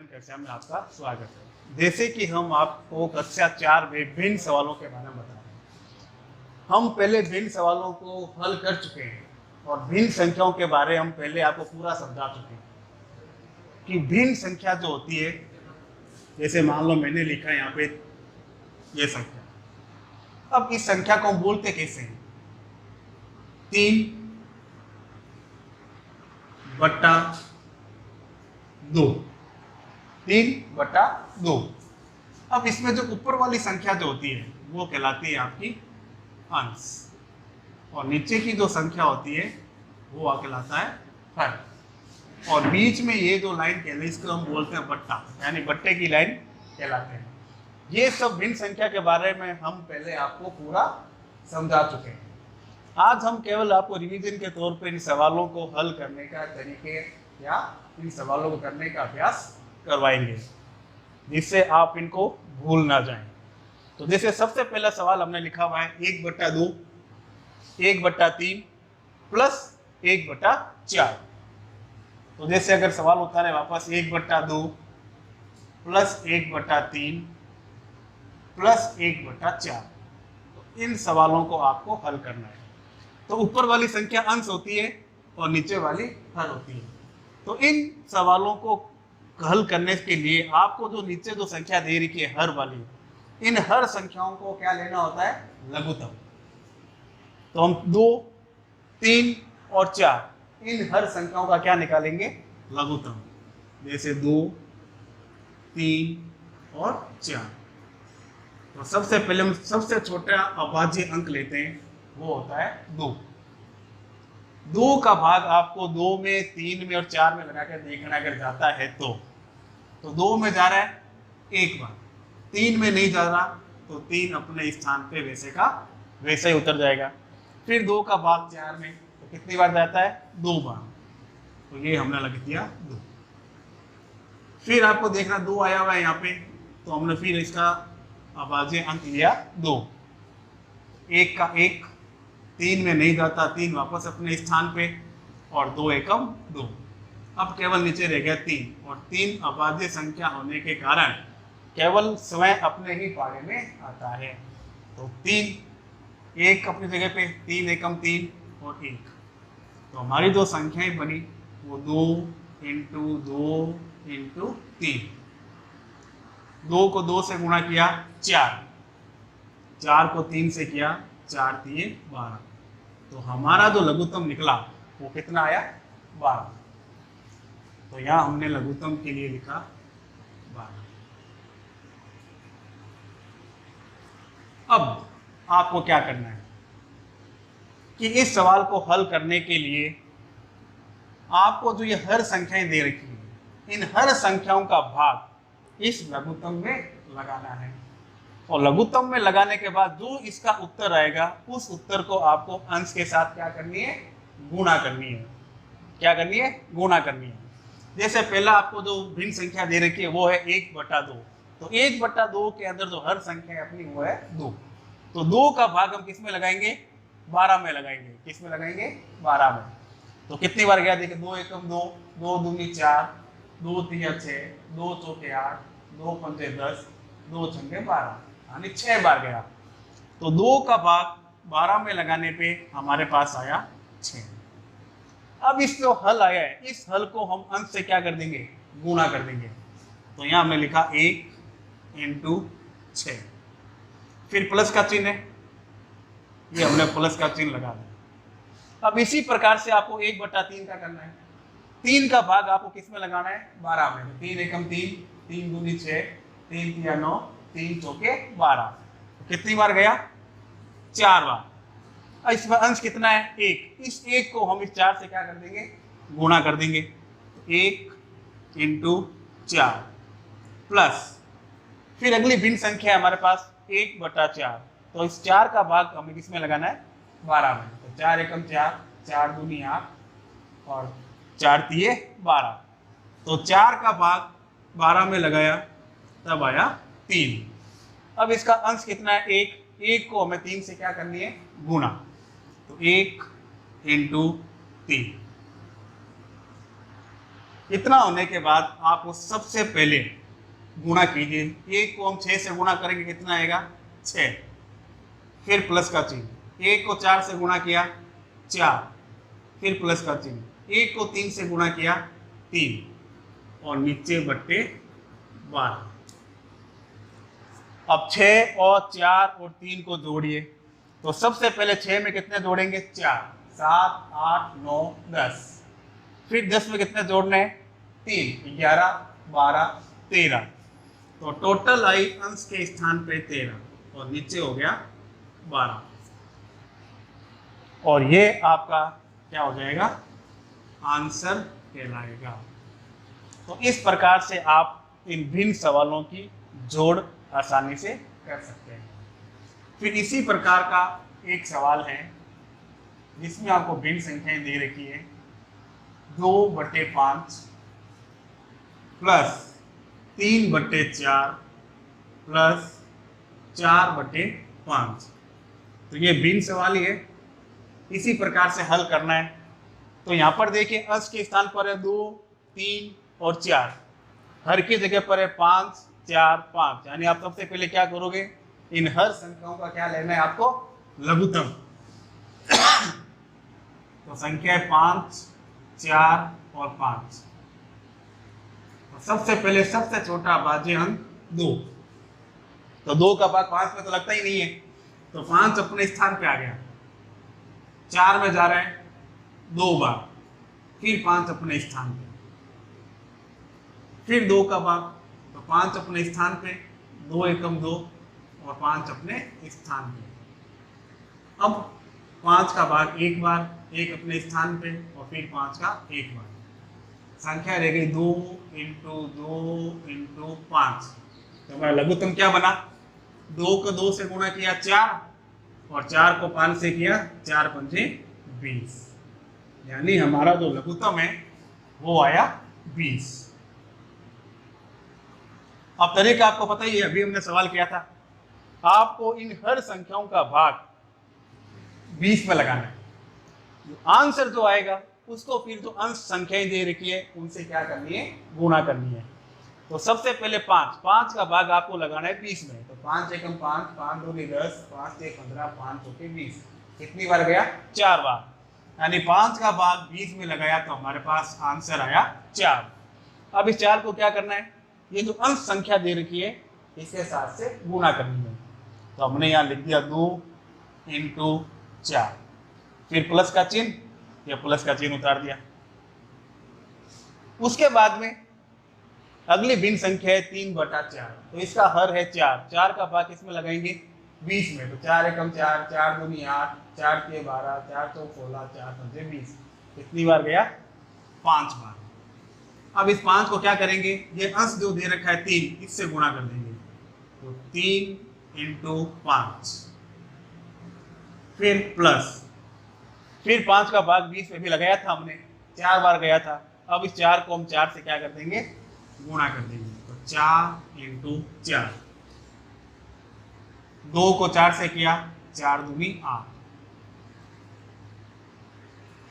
कक्षा में आपका स्वागत है। जैसे कि हम आपको कक्षा 4 में भिन्न सवालों के बारे में बता रहे हैं। हम पहले भिन्न सवालों को हल कर चुके हैं और भिन्न संख्याओं के बारे में हम पहले आपको पूरा समझा चुके हैं कि भिन्न संख्या जो होती है, जैसे मान लो मैंने लिखा है यहाँ पे ये संख्या। अब इस संख्या को हम बोलते कैसे हैं? 3/2, 3/2। अब इसमें जो ऊपर वाली संख्या जो होती है वो कहलाती है आपकी अंश, और नीचे की जो संख्या होती है वो कहलाता है हर, और बीच में ये जो लाइन कहते हैं इसको हम बोलते हैं बट्टा, यानी बट्टे की लाइन कहलाते हैं। ये सब भिन्न संख्या के बारे में हम पहले आपको पूरा समझा चुके हैं। आज हम केवल आपको रिवीजन के तौर पर इन सवालों को हल करने का तरीके या इन सवालों को करने का अभ्यास करवाएंगे, जिससे आप इनको भूल ना जाएं। तो जैसे सबसे पहला सवाल हमने लिखा हुआ है 1/2, 1/3 प्लस 1/4। तो जैसे अगर सवाल उतारे वापस 1/2 प्लस 1/3 प्लस 1/4, तो इन सवालों को आपको हल करना है। तो ऊपर वाली संख्या अंश होती है और नीचे वाली हर होती है। तो इन सवालों को हल करने के लिए आपको जो नीचे जो संख्या दे रखी है हर वाली, इन हर संख्याओं को क्या लेना होता है? लघुत्तम। तो हम 2, 3 और 4 इन हर संख्याओं का क्या निकालेंगे? लघुत्तम। जैसे 2, 3 और 4। तो सबसे पहले हम सबसे छोटा अभाज्य अंक लेते हैं, वो होता है 2। 2 का भाग आपको 2 में, 3 में और 4 में लगा कर देखना अगर जाता है तो 2 में जा रहा है एक बार, 3 में नहीं जा रहा तो 3 अपने स्थान पे वैसे का वैसे ही उतर जाएगा। फिर 2 का भाग 4 में तो कितनी बार जाता है? 2 बार। तो ये हमने लगा दिया 2। फिर आपको देखना 2 आया हुआ है यहाँ पे, तो हमने फिर इसका अभाज्य अंक लिया 2। 1 का 1, 3 में नहीं जाता, 3 वापस अपने स्थान पे, और 2 एकम 2। अब केवल नीचे रह गया 3, और 3 अभाज्य संख्या होने के कारण केवल स्वयं अपने ही पारे में आता है। तो 3, 1 अपनी जगह पे, 3 एकम 3 और 1। तो हमारी जो संख्याएं बनी वो 2 × 2 × 3। 2 को 2 से गुणा किया 4, 4 को 3 से किया 4 × 3 = 12। तो हमारा जो लघुत्तम निकला वो कितना आया? 12। तो यहाँ हमने लघुत्तम के लिए लिखा 12। अब आपको क्या करना है कि इस सवाल को हल करने के लिए आपको जो ये हर संख्याएं दे रखी है, इन हर संख्याओं का भाग इस लघुत्तम में लगाना है, और लघुत्तम में लगाने के बाद जो इसका उत्तर आएगा उस उत्तर को आपको अंश के साथ क्या करनी है? गुणा करनी है। क्या करनी है? गुणा करनी है। जैसे पहला आपको जो भिन्न संख्या दे रखी है वो है 1/2। तो 1/2 के अंदर जो हर संख्या है अपनी वो है 2। तो 2 का भाग हम किस में लगाएंगे? 12 में लगाएंगे। किस में लगाएंगे? 12 में। तो कितनी बार गया? देखिए 2 एकम 2, 2 दूनी 4, 2 तिया 6, 2 चौके 8, 2 पंजे 10, 2 छंगे 12, यानी 6 बार गया। तो 2 का भाग 12 में लगाने पे हमारे पास आया 6। अब इस जो हल आया है इस हल को हम अंश से क्या कर देंगे? गुणा कर देंगे। तो यहाँ हमने लिखा 1 × 6, फिर प्लस का चिन्ह है, ये हमने प्लस का चिन्ह लगा दिया। अब इसी प्रकार से आपको 1/3 का करना है। 3 का भाग आपको किस में लगाना है? 12 में। 3 एकम 3, 3 दूनी 6, 3 तिया 9, 3 चौके 12। कितनी बार गया? 4 बार। इसमें अंश कितना है? 1। इस 1 को हम इस 4 से क्या कर देंगे? गुणा कर देंगे। 1 × 4 प्लस, फिर अगली भिन्न संख्या है हमारे पास 1/4। तो इस 4 का भाग हमें किसमें लगाना है? 12 में। तो 4 एकम 4, 4 दूनी 8 और 4 तिये 12। तो 4 का भाग 12 में लगाया तब आया 3। अब इसका अंश कितना है? 1। 1 को हमें 3 से क्या करनी है? गुणा। तो 1 × 3। इतना होने के बाद आपको सबसे पहले गुणा कीजिए। 1 को हम 6 से गुणा करेंगे, कितना आएगा 6। फिर प्लस का चिन्ह, 1 को 4 से गुणा किया 4, फिर प्लस का चिन्ह, 1 को 3 से गुणा किया 3 और नीचे बट्टे 12। अब 6 और 4 और 3 को जोड़िए। तो सबसे पहले 6 में कितने जोड़ेंगे 4, 7, 8, 9, 10। फिर 10 में कितने जोड़ने हैं 3, 11, 12, 13। तो टोटल आई अंश के स्थान पे 13 और नीचे हो गया 12। और ये आपका क्या हो जाएगा, आंसर कहलाएगा। तो इस प्रकार से आप इन भिन्न सवालों की जोड़ आसानी से कर सकते हैं। फिर इसी प्रकार का एक सवाल है जिसमें आपको भिन्न संख्याएं दे रखी है, 2/5 प्लस 3/4 प्लस 4/5। तो ये भिन्न सवाल ही है, इसी प्रकार से हल करना है। तो यहाँ पर देखिए अंश के स्थान पर है 2, 3 और 4, हर की जगह पर है 5, 4, 5। यानी आप सबसे पहले क्या करोगे, इन हर संख्याओं का क्या लेना है आपको, लघुत्तम। तो संख्या है 5, 4 और 5। तो सबसे पहले सबसे छोटा भाज्य अंक 2। तो 2 का भाग 5 में तो लगता ही नहीं है, तो 5 अपने स्थान पे आ गया। 4 में जा रहा है 2 बार, फिर 5 अपने स्थान पे, फिर 2 का भाग, तो 5 अपने स्थान पे, 2 एकम 2 और 5 अपने स्थान पे। अब 5 का भाग एक बार, 1 अपने स्थान पे और फिर 5 का एक बार। संख्या रह गई 2 × 2 × 5। तो हमारा लघुत्तम क्या बना, 2 को 2 से गुणा किया 4 और 4 को 5 से किया, 4 पंजे 20। यानी हमारा जो लघुत्तम है वो आया 20। अब तरीका आपको पता ही है, अभी हमने सवाल किया था, आपको इन हर संख्याओं का भाग 20 में लगाना है। आंसर जो आएगा उसको फिर जो अंश संख्याएं दे रखी है उनसे क्या करनी है, गुणा करनी है। तो सबसे पहले 5 का भाग आपको लगाना है 20 में। तो 5 एकम 5, 5 दूनी 10, 5 से 15, 5 चौके 20। कितनी बार गया, 4 बार। यानी 5 का भाग 20 में लगाया तो हमारे पास आंसर आया 4। अब इस 4 को क्या करना है, ये जो अंश संख्या दे रखी है इसके साथ से गुणा करनी है। तो हमने यहाँ लिख दिया 2 × 4, फिर प्लस का चिन्ह, या प्लस का चिन्ह उतार दिया। उसके बाद में अगली भिन्न संख्या है 3/4। तो इसका हर है 4, 4 का भाग इसमें लगाएंगे 20 में। तो 4 एकम 4, 4 दूनी 8, 4 के 12, 4 चौक 16, 4 पंजे 20। कितनी बार गया, 5 बार। अब इस 5 को क्या करेंगे, ये अंश जो दे रखा है 3, इससे गुणा कर देंगे। तो 3 × 5, फिर प्लस, फिर 5 का भाग 20 में भी लगाया था हमने, 4 बार गया था। अब इस 4 को हम 4 से क्या कर देंगे, गुणा कर देंगे। तो 4 × 4, 2 को 4 से किया, 4 दूनी 8,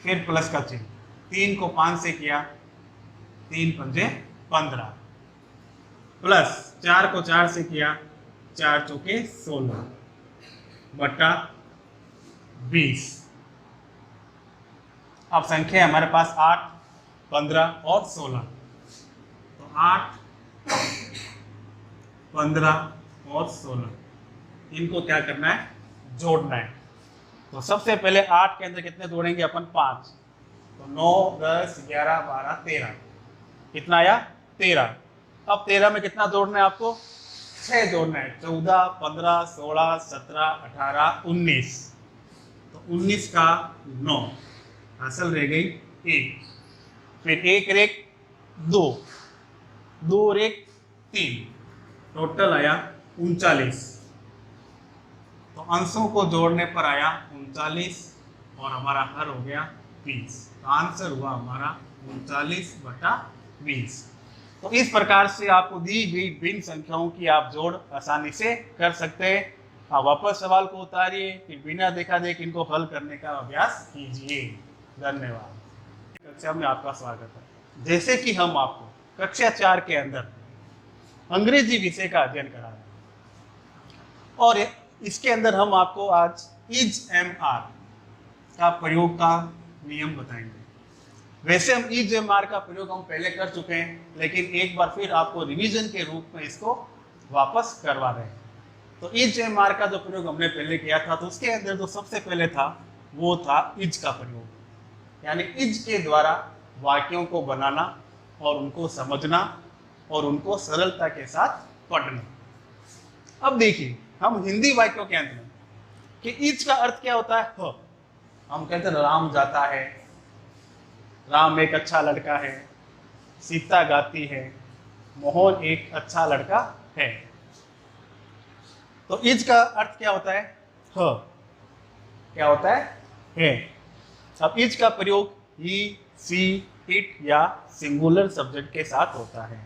फिर प्लस का चिन्ह, 3 को 5 से किया, 3 पंजे 15, प्लस 4 को 4 से किया, 4 चौके 16 बटा 20। अब संख्या है हमारे पास 8, 15 और 16। तो 8, 15 और 16, इनको क्या करना है, जोड़ना है। तो सबसे पहले 8 के अंदर कितने जोड़ेंगे अपन, 5। तो 9, 10, 11, 12, 13। कितना आया, 13। अब 13 में कितना जोड़ना है आपको, 6 जोड़ना है। 14, 15, 16, 17, 18, 19। तो 19 का 9, हासिल रह गई 1। फिर 1 रेख 2, 2 रेख 3, टोटल आया 39। तो अंशों को जोड़ने पर आया 39 और हमारा हर हो गया 20। तो आंसर हुआ हमारा 39/20। तो इस प्रकार से आपको दी गई भिन्न संख्याओं की आप जोड़ आसानी से कर सकते हैं। आप वापस सवाल को उतारिए, फिर बिना देखा देख इनको हल करने का अभ्यास कीजिए। धन्यवाद। कक्षा में आपका स्वागत है। जैसे कि हम आपको कक्षा 4 के अंदर अंग्रेजी विषय का अध्ययन करा रहे हैं और इसके अंदर हम आपको आज इज एम आर का प्रयोग का नियम बताएंगे। वैसे हम इज एम आर का प्रयोग हम पहले कर चुके हैं, लेकिन एक बार फिर आपको रिवीजन के रूप में इसको वापस करवा रहे हैं। तो इज एम आर का जो प्रयोग हमने पहले किया था, तो उसके अंदर जो सबसे पहले था वो था इज का प्रयोग, यानी इज के द्वारा वाक्यों को बनाना और उनको समझना और उनको सरलता के साथ पढ़ना। अब देखिए, हम हिंदी वाक्यों के अंदर कि इज का अर्थ क्या होता है? हम कहते हैं राम जाता है, राम एक अच्छा लड़का है, सीता गाती है, मोहन एक अच्छा लड़का है। तो इज का अर्थ क्या होता है? क्या होता है? अब इज का प्रयोग ही, सी, इट या सिंगुलर सब्जेक्ट के साथ होता है।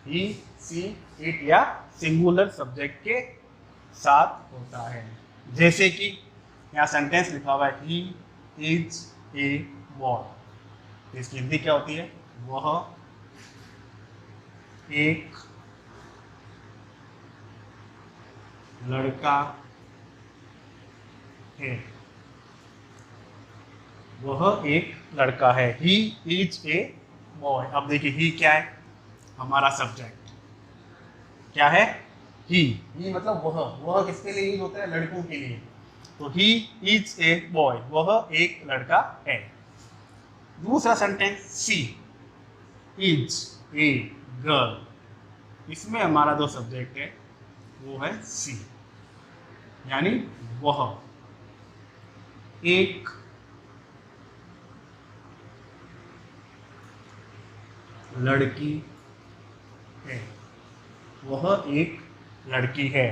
ही, सी, इट या सिंगुलर सब्जेक्ट के साथ होता है। जैसे कि यहाँ सेंटेंस लिखा हुआ है, ही इज ए बॉय। इसकी हिंदी क्या होती है? वह एक लड़का है। वह एक लड़का है। ही इज ए बॉय। अब देखिए, ही क्या है? हमारा सब्जेक्ट क्या है? ही मतलब वह किसके लिए यूज होता है? लड़कों के लिए। तो ही इज ए बॉय, वह एक लड़का है। दूसरा sentence, she is a girl. इसमें हमारा जो सब्जेक्ट है वो है सी, यानी वह एक लड़की है। वह एक लड़की है।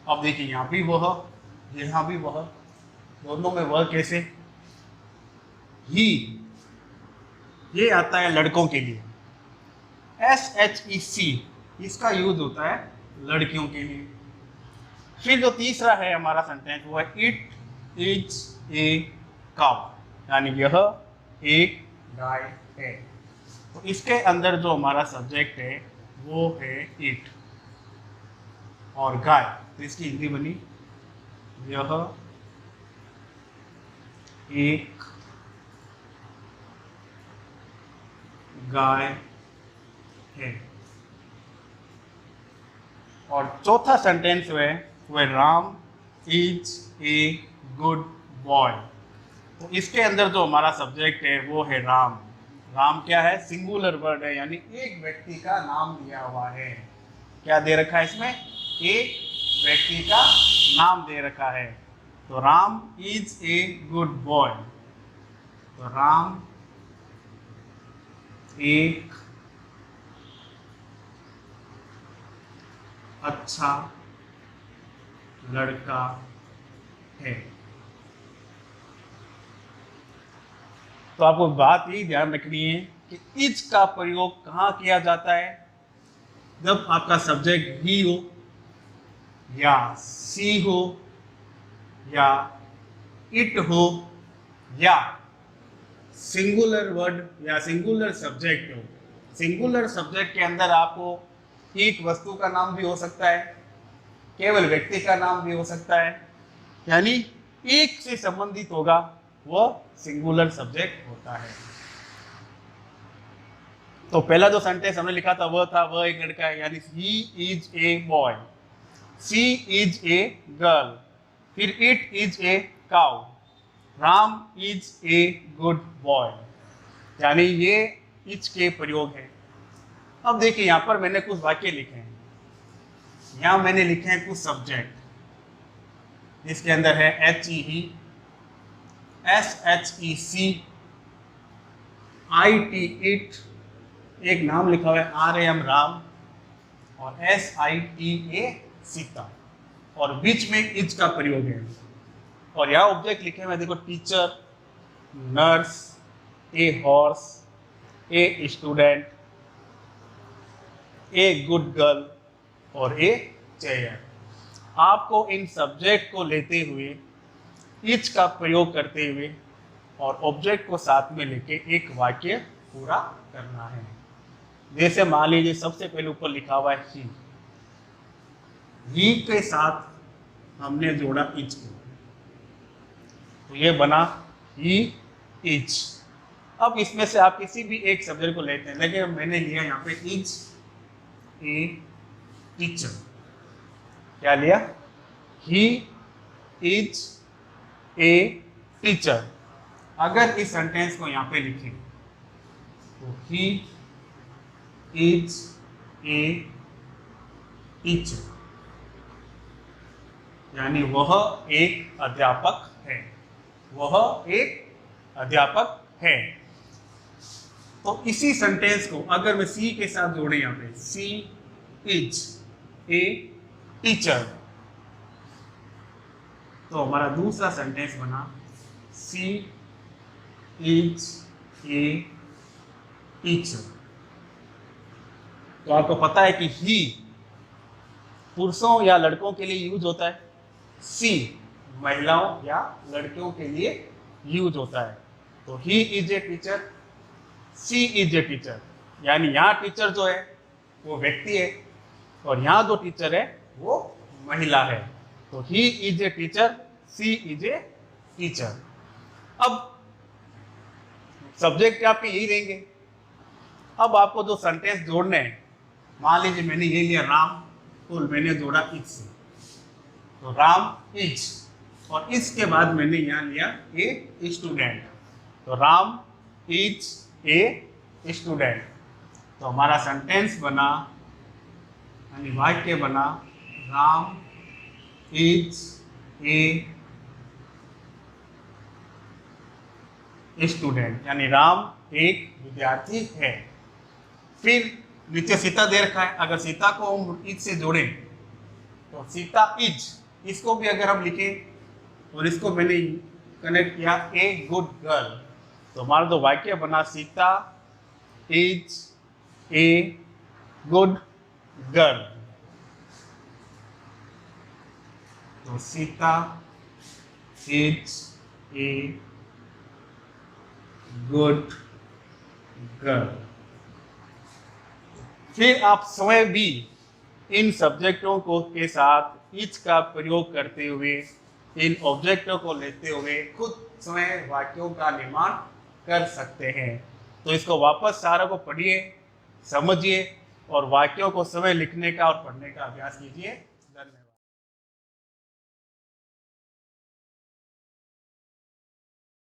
अब देखिए, यहाँ भी वह, यहाँ भी वह, दोनों में वह कैसे? ही, ये आता है लड़कों के लिए। SHEC इसका यूज होता है लड़कियों के लिए। फिर जो तीसरा है हमारा सेंटेंस वो है इट इज ए काउ, यानी यह एक गाय है। तो इसके अंदर जो हमारा सब्जेक्ट है वो है इट और गाय। तो इसकी हिंदी बनी, यह एक गाय है। और चौथा सेंटेंस है वह Ram is a good boy. तो इसके अंदर जो हमारा सब्जेक्ट है वो है राम। राम क्या है? सिंगुलर वर्ड है, यानी एक व्यक्ति का नाम दिया हुआ है। क्या दे रखा है इसमें? एक व्यक्ति का नाम दे रखा है। तो Ram is a good boy. तो राम एक अच्छा लड़का है। तो आपको बात यही ध्यान रखनी है कि इज का प्रयोग कहाँ किया जाता है? जब आपका सब्जेक्ट ही हो या सी हो या इट हो या सिंगुलर वर्ड या सिंगुलर सब्जेक्ट हो। सिंगुलर सब्जेक्ट के अंदर आपको एक वस्तु का नाम भी हो सकता है, केवल व्यक्ति का नाम भी हो सकता है, यानी एक से संबंधित होगा, वह सिंगुलर सब्जेक्ट होता है। तो पहला जो सेंटेंस हमने लिखा था वह एक लड़का है, यानी he is a boy. She is a girl. फिर it is a cow. Ram is a good boy, यानी ये इज के प्रयोग है। अब देखिए, यहां पर मैंने कुछ वाक्य लिखे हैं। यहां मैंने लिखे हैं कुछ सब्जेक्ट, जिसके अंदर है H E he, SHEC, IT it, एक नाम लिखा हुआ है RAM राम और SITA सीता, और बीच में इज का प्रयोग है। और यहाँ ऑब्जेक्ट लिखे हुए देखो, teacher, nurse, a horse, a student, A good girl और ए चेयर। आपको इन सब्जेक्ट को लेते हुए, इज का प्रयोग करते हुए और ऑब्जेक्ट को साथ में लेके एक वाक्य पूरा करना है। जैसे मान लीजिए सबसे पहले ऊपर लिखा हुआ है ही के साथ हमने जोड़ा इच को, तो ये बना ही इच। अब इसमें से आप किसी भी एक सब्जेक्ट को लेते हैं, लेकिन मैंने लिया यहाँ पे इच ए टीचर। क्या लिया? ही इज ए टीचर। अगर इस सेंटेंस को यहाँ पे लिखें तो ही इज ए टीचर, यानी वह एक अध्यापक है, वह एक अध्यापक है। तो इसी सेंटेंस को अगर मैं सी के साथ जोड़े यहाँ पे, सी इज ए टीचर, तो हमारा दूसरा सेंटेंस बना सी इज ए टीचर। तो आपको पता है कि ही पुरुषों या लड़कों के लिए यूज होता है, सी महिलाओं या लड़कियों के लिए यूज होता है। तो he is a teacher, she is a teacher, यानी यहाँ टीचर जो है वो व्यक्ति है और यहाँ जो टीचर है वो महिला है। तो he is a teacher, she is a teacher. अब सब्जेक्ट आपके यही रहेंगे। अब आपको जो सेंटेंस जोड़ने हैं, मान लीजिए मैंने ये लिया राम, तो मैंने जोड़ा इज से, तो राम इज, और इसके बाद मैंने यहाँ लिया ए स्टूडेंट, तो राम इज ए स्टूडेंट। तो हमारा सेंटेंस बना, यानी वाक्य बना राम इज ए स्टूडेंट, यानी राम एक विद्यार्थी है। फिर नीचे सीता दे रखा है, अगर सीता को हम इज से जोड़ें तो सीता इज, इसको भी अगर हम लिखें और इसको मैंने कनेक्ट किया ए गुड गर्ल, तो हमारा तो वाक्य बना Sita is a good girl. तो Sita is a good girl. फिर आप स्वयं भी इन सब्जेक्टों को के साथ इज का प्रयोग करते हुए, इन ऑब्जेक्टों को लेते हुए खुद स्वयं वाक्यों का निर्माण कर सकते हैं। तो इसको वापस सारा को पढ़िए, समझिए और वाक्यों को स्वयं लिखने का और पढ़ने का अभ्यास कीजिए।